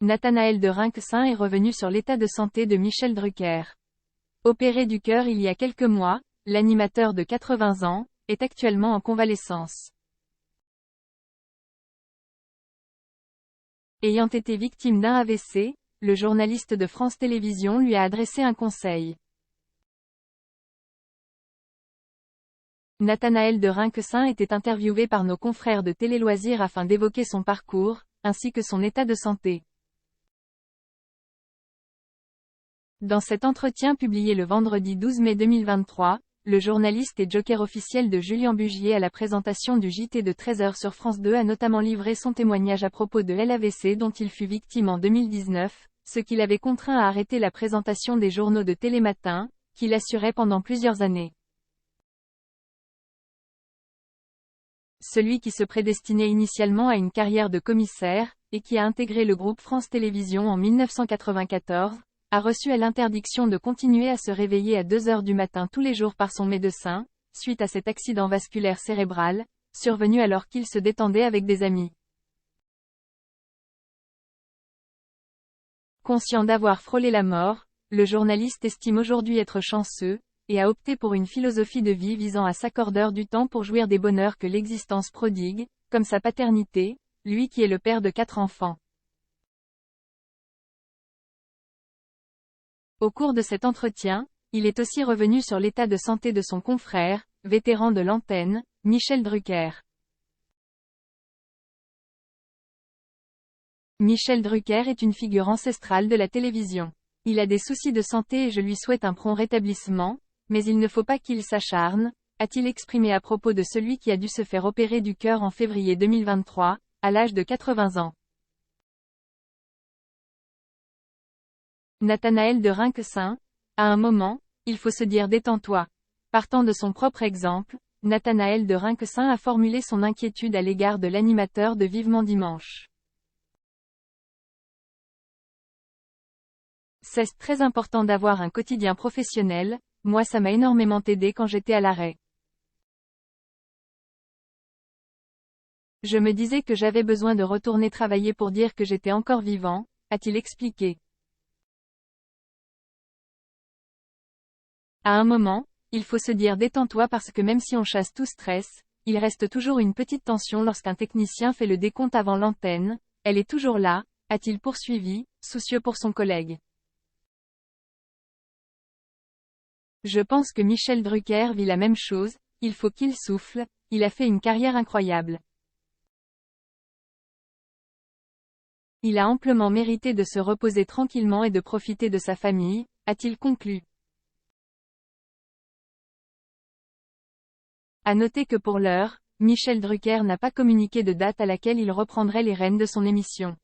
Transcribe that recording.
Nathanaël de Rinquesin est revenu sur l'état de santé de Michel Drucker. Opéré du cœur il y a quelques mois, l'animateur de 80 ans, est actuellement en convalescence. Ayant été victime d'un AVC, le journaliste de France Télévisions lui a adressé un conseil. Nathanaël de Rinquesin était interviewé par nos confrères de Télé Loisirs afin d'évoquer son parcours, ainsi que son état de santé. Dans cet entretien publié le vendredi 12 mai 2023, le journaliste et joker officiel de Julien Bugier à la présentation du JT de 13h sur France 2 a notamment livré son témoignage à propos de l'AVC dont il fut victime en 2019, ce qui l'avait contraint à arrêter la présentation des journaux de Télématin, qu'il assurait pendant plusieurs années. Celui qui se prédestinait initialement à une carrière de commissaire, et qui a intégré le groupe France Télévisions en 1994, a reçu l'interdiction de continuer à se réveiller à 2 heures du matin tous les jours par son médecin, suite à cet accident vasculaire cérébral, survenu alors qu'il se détendait avec des amis. Conscient d'avoir frôlé la mort, le journaliste estime aujourd'hui être chanceux, et a opté pour une philosophie de vie visant à s'accorder du temps pour jouir des bonheurs que l'existence prodigue, comme sa paternité, lui qui est le père de 4 enfants. Au cours de cet entretien, il est aussi revenu sur l'état de santé de son confrère, vétéran de l'antenne, Michel Drucker. Michel Drucker est une figure ancestrale de la télévision. Il a des soucis de santé et je lui souhaite un prompt rétablissement, mais il ne faut pas qu'il s'acharne, a-t-il exprimé à propos de celui qui a dû se faire opérer du cœur en février 2023, à l'âge de 80 ans. Nathanaël de Rinquesin, à un moment, il faut se dire détends-toi. Partant de son propre exemple, Nathanaël de Rinquesin a formulé son inquiétude à l'égard de l'animateur de Vivement Dimanche. C'est très important d'avoir un quotidien professionnel, moi ça m'a énormément aidé quand j'étais à l'arrêt. Je me disais que j'avais besoin de retourner travailler pour dire que j'étais encore vivant, a-t-il expliqué. À un moment, il faut se dire détends-toi parce que même si on chasse tout stress, il reste toujours une petite tension lorsqu'un technicien fait le décompte avant l'antenne, elle est toujours là, a-t-il poursuivi, soucieux pour son collègue. Je pense que Michel Drucker vit la même chose, il faut qu'il souffle, il a fait une carrière incroyable. Il a amplement mérité de se reposer tranquillement et de profiter de sa famille, a-t-il conclu. À noter que pour l'heure, Michel Drucker n'a pas communiqué de date à laquelle il reprendrait les rênes de son émission.